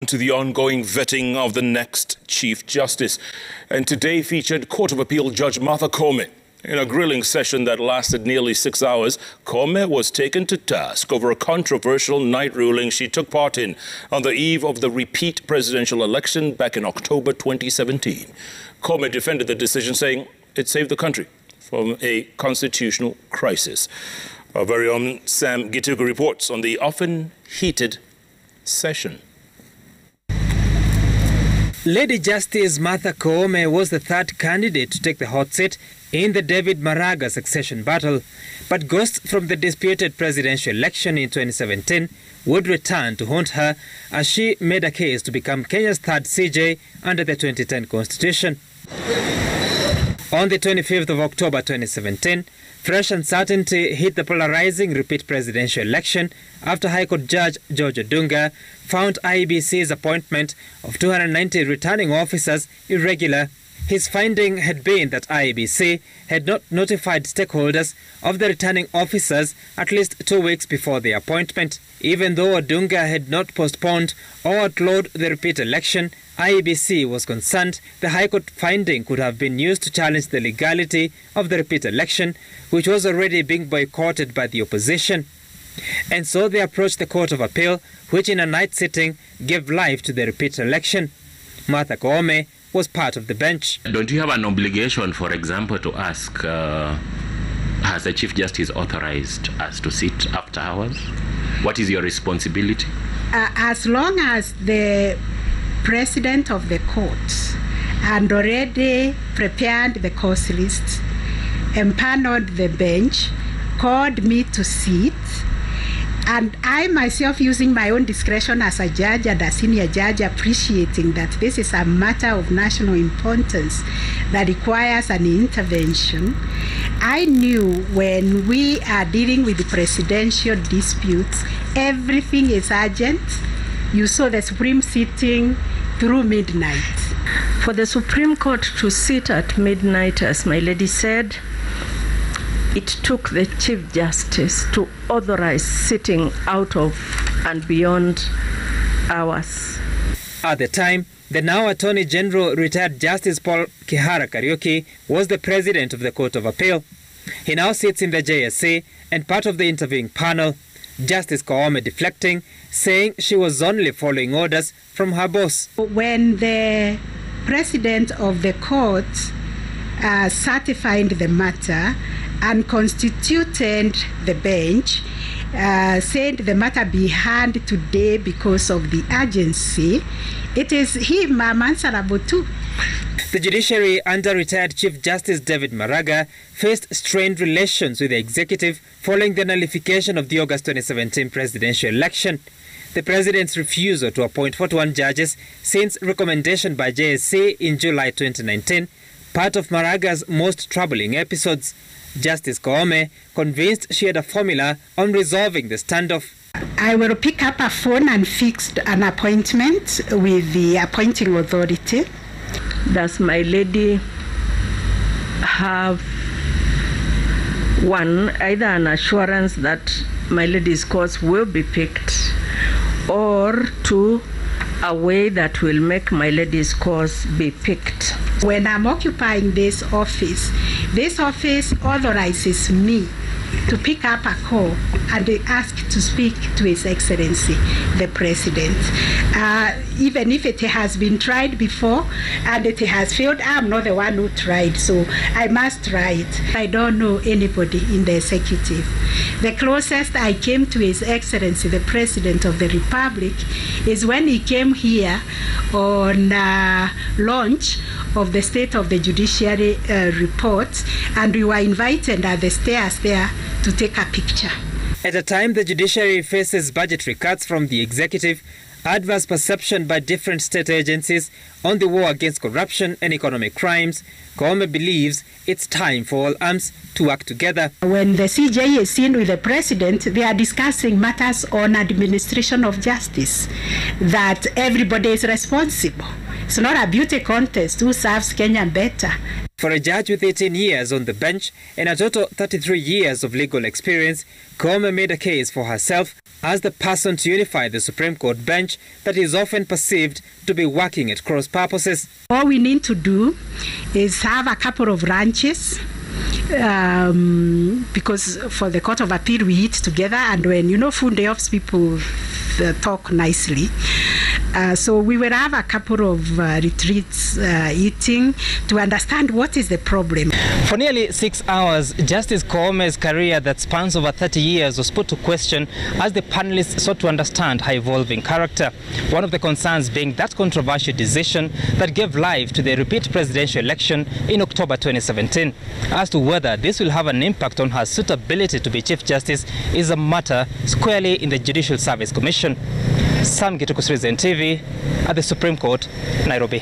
To the ongoing vetting of the next Chief Justice. And today featured Court of Appeal Judge Martha Koome. In a grilling session that lasted nearly 6 hours, Koome was taken to task over a controversial night ruling she took part in on the eve of the repeat presidential election back in October 2017. Koome defended the decision, saying it saved the country from a constitutional crisis. Our very own Sam Gituku reports on the often heated session. Lady Justice Martha Koome was the third candidate to take the hot seat in the David Maraga succession battle, but ghosts from the disputed presidential election in 2017 would return to haunt her as she made a case to become Kenya's third CJ under the 2010 Constitution. On the 25th of October 2017, fresh uncertainty hit the polarizing repeat presidential election after High Court Judge George Odunga found IEBC's appointment of 290 returning officers irregular. His finding had been that IEBC had not notified stakeholders of the returning officers at least 2 weeks before the appointment. Even though Odunga had not postponed or outlawed the repeat election, IEBC was concerned the High Court finding could have been used to challenge the legality of the repeat election, which was already being boycotted by the opposition. And so they approached the Court of Appeal, which in a night sitting gave life to the repeat election. Martha Koome was part of the bench. Don't you have an obligation, for example, to ask, has the Chief Justice authorized us to sit after hours? What is your responsibility? As long as the President of the court had already prepared the cause list, empaneled the bench, called me to sit, and I myself, using my own discretion as a judge and a senior judge, appreciating that this is a matter of national importance that requires an intervention, I knew when we are dealing with presidential disputes, everything is urgent. You saw the Supreme sitting through midnight. For the Supreme Court to sit at midnight, as my lady said, it took the Chief Justice to authorize sitting out of and beyond hours. At the time, the now Attorney General retired Justice Paul Kihara Kariuki was the president of the Court of Appeal. He now sits in the JSC and part of the interviewing panel. Justice Koome deflecting, saying she was only following orders from her boss. When the president of the court certified the matter and constituted the bench, said the matter be heard today because of the urgency, it is him I'm answerable to. The judiciary under retired Chief Justice David Maraga faced strained relations with the executive following the nullification of the August 2017 presidential election. The president's refusal to appoint 41 judges since recommendation by JSC in July 2019, part of Maraga's most troubling episodes. Justice Koome convinced she had a formula on resolving the standoff. I will pick up a phone and fix an appointment with the appointing authority. Does my lady have either an assurance that my lady's cause will be picked, or two, a way that will make my lady's cause be picked? When I'm occupying this office authorizes me to pick up a call and ask to speak to His Excellency, the President. Even if it has been tried before and it has failed, I'm not the one who tried, so I must try it. I don't know anybody in the executive. The closest I came to His Excellency, the President of the Republic, is when he came here on launch of the State of the Judiciary report, and we were invited at the stairs there to take a picture. At a time the judiciary faces budgetary cuts from the executive, adverse perception by different state agencies on the war against corruption and economic crimes, Koome believes it's time for all arms to work together. When the CJ is seen with the President, they are discussing matters on administration of justice, that everybody is responsible. It's not a beauty contest who serves Kenya better. For a judge with 18 years on the bench and a total 33 years of legal experience, Koome made a case for herself as the person to unify the Supreme Court bench that is often perceived to be working at cross purposes. All we need to do is have a couple of ranches, because for the Court of Appeal we eat together, and when food day offs, people talk nicely. So we will have a couple of retreats eating to understand what is the problem. For nearly 6 hours, Justice Koome's career that spans over 30 years was put to question as the panelists sought to understand her evolving character. One of the concerns being that controversial decision that gave life to the repeat presidential election in October 2017. As to whether this will have an impact on her suitability to be Chief Justice is a matter squarely in the Judicial Service Commission. Sam Gituku, Citizen TV at the Supreme Court, Nairobi.